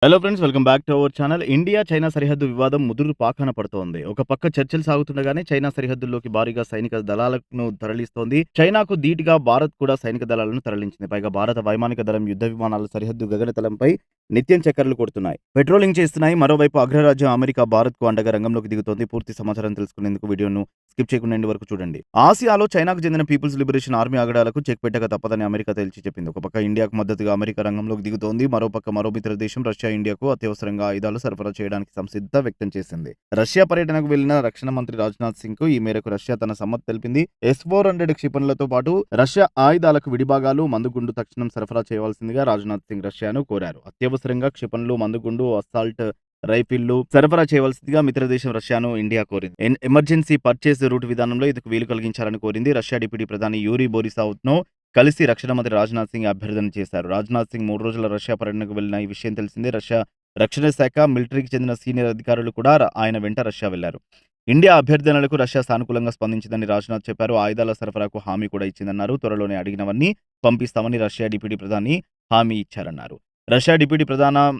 Hello friends, welcome back to our channel. India China సరిహద్దు వివాదం ముదురు పాకాన పడుతోంది. ఒక పక్క చర్చలు సాగుతుండగానే చైనా సరిహద్దుల్లోకి భారీగా సైనిక దళాలను తరలిస్తోంది. చైనాకు ధీటుగా భారత్ కూడా సైనిక దళాలను తరలించింది. పైగా భారత వైమానిక దళం యుద్ధ విమానాలు సరిహద్దు గగనతలంపై నిత్యం చక్కర్లు కొడుతున్నాయి, పెట్రోలింగ్ చేస్తున్నాయి. మరోవైపు అగ్రరాజ్యం అమెరికా భారత్కు అండగా రంగంలోకి దిగుతోంది. పూర్తి సమాచారం తెలుసుకునేందుకు వీడియోను స్కిప్ చేయకుండా ఎండ్ వరకు చూడండి. ఆసియాలో చైనాకు చెందిన పీపుల్స్ లిబరేషన్ ఆర్మీ ఆగడాలకు చెక్ పెట్టక తప్పదని అమెరికా తేల్చి చెప్పింది. ఒక పక్క ఇండియాకు మద్దతుగా అమెరికా రంగంలోకి దిగుతోంది. మరో మిత్ర దేశం రష్యా ఇండియాకు అత్యవసరంగా ఆయుధాలు సరఫరా చేయడానికి సంసిద్ధత వ్యక్తం చేసింది. రష్యా పర్యటనకు వెళ్లిన రక్షణ మంత్రి రాజ్నాథ్ సింగ్ కు ఈ మేరకు రష్యా తన సమ్మతి తెలిపింది. S-400 క్షిపణులతో పాటు రష్యా ఆయుధాలకు విడిభాగాలు, మందుగుండు తక్షణం సరఫరా చేయవలసిందిగా రాజ్నాథ్ సింగ్ రష్యాను కోరారు. అత్యవసరంగా క్షిపణులు, మందుగుండు, అసాల్ట్ రైఫిళ్లు సరఫరా చేయవలసిందిగా మిత్రదేశం రష్యాను ఇండియా కోరింది. ఎమర్జెన్సీ పర్చేస్ రూట్ విధానంలో ఇందుకు వీలు కలిగించాలని కోరింది. రష్యా డిప్యూటీ ప్రధాని యూరీ బోరిసావ్ ను కలిసి రక్షణ మంత్రి రాజ్నాథ్ సింగ్ అభ్యర్థన చేశారు. రాజ్నాథ్ సింగ్ 3 రోజుల రష్యా పర్యటనకు వెళ్లిన ఈ విషయం తెలిసిందే. రష్యా రక్షణ శాఖ, మిలిటరీకి చెందిన సీనియర్ అధికారులు కూడా ఆయన వెంట రష్యా వెళ్లారు. ఇండియా అభ్యర్థనలకు రష్యా సానుకూలంగా స్పందించిందని రాజ్నాథ్ చెప్పారు. ఆయుధాల సరఫరాకు హామీ కూడా ఇచ్చిందన్నారు. త్వరలోనే అడిగినవన్నీ పంపిస్తామని రష్యా డిప్యూటీ ప్రధాని హామీ ఇచ్చారన్నారు. రష్యా డిప్యూటీ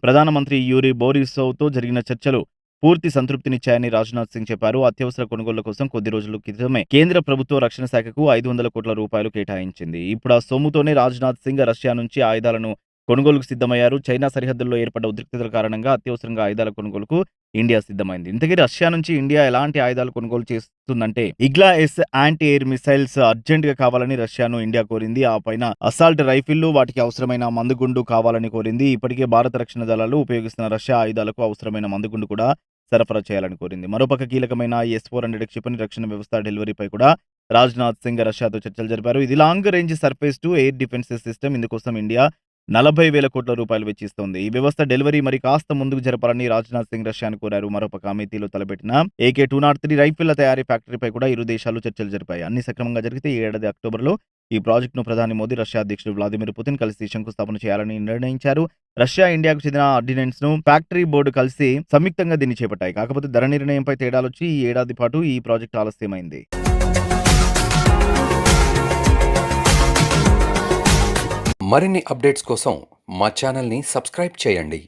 ప్రధానమంత్రి యూరీ బోరిసోవ్తో జరిగిన చర్చలు పూర్తి సంతృప్తినిచ్చాయని రాజ్నాథ్ సింగ్ చెప్పారు. అత్యవసర కొనుగోళ్ల కోసం కొద్ది రోజుల క్రితమే కేంద్ర ప్రభుత్వం రక్షణ శాఖకు 500 కోట్ల రూపాయలు కేటాయించింది. ఇప్పుడు ఆ సొమ్ముతోనే రాజ్నాథ్ సింగ్ రష్యా నుంచి ఆయుధాలను కొనుగోలుకు సిద్ధమయ్యారు. చైనా సరిహద్దుల్లో ఏర్పడ్డ ఉద్రిక్తతల కారణంగా అత్యవసరంగా ఆయుధాల కొనుగోలుకు ఇండియా సిద్ధమైంది. ఇంతకీ రష్యా నుంచి ఇండియా ఎలాంటి ఆయుధాలు కొనుగోలు చేస్తుందంటే ఇగ్లా-ఎస్ యాంటీ ఎయిర్ మిసైల్స్ అర్జెంట్ గా కావాలని రష్యాను ఇండియా కోరింది. ఆ పైన అసాల్ట్ రైఫిళ్లు, వాటికి అవసరమైన మందుగుండు కావాలని కోరింది. ఇప్పటికే భారత రక్షణ దళాలు ఉపయోగిస్తున్న రష్యా ఆయుధాలకు అవసరమైన మందుగుండు కూడా సరఫరా చేయాలని కోరింది. మరోపక్క కీలకమైన S-400 క్షిపణి రక్షణ వ్యవస్థ డెలివరీపై కూడా రాజ్నాథ్ సింగ్ రష్యాతో చర్చలు జరిపారు. ఇది long range surface to air defence system. ఇందుకోసం ఇండియా 40,000 కోట్ల రూపాయలు వెచ్చిస్తోంది. ఈ వ్యవస్థ డెలివరీ మరి కాస్త ముందుకు జరపాలని రాజ్నాథ్ సింగ్ రష్యాను కోరారు. మరోపక్క అమేథీలో తలపెట్టిన AK-203 రైఫిళ్ల తయారీ ఫ్యాక్టరీపై కూడా ఇరు దేశాలు చర్చలు జరిపాయి. అన్ని సక్రమంగా జరిగితే ఈ ఏడాది అక్టోబర్లో ఈ ప్రాజెక్టును ప్రధాని మోదీ, రష్యా అధ్యక్షుడు వ్లాదిమిర్ పుతిన్ కలిసి శంకుస్థాపన చేయాలని నిర్ణయించారు. రష్యా, ఇండియాకు చెందిన ఆర్డినెన్స్ ను ఫ్యాక్టరీ బోర్డు కలిసి సంయుక్తంగా దీన్ని చేపట్టాయి. కాకపోతే ధర నిర్ణయంపై తేడాలొచ్చి ఈ ఏడాది పాటు ఈ ప్రాజెక్టు ఆలస్యమైంది. మరిన్ని అప్డేట్స్ కోసం మా ఛానల్ని సబ్స్క్రైబ్ చేయండి.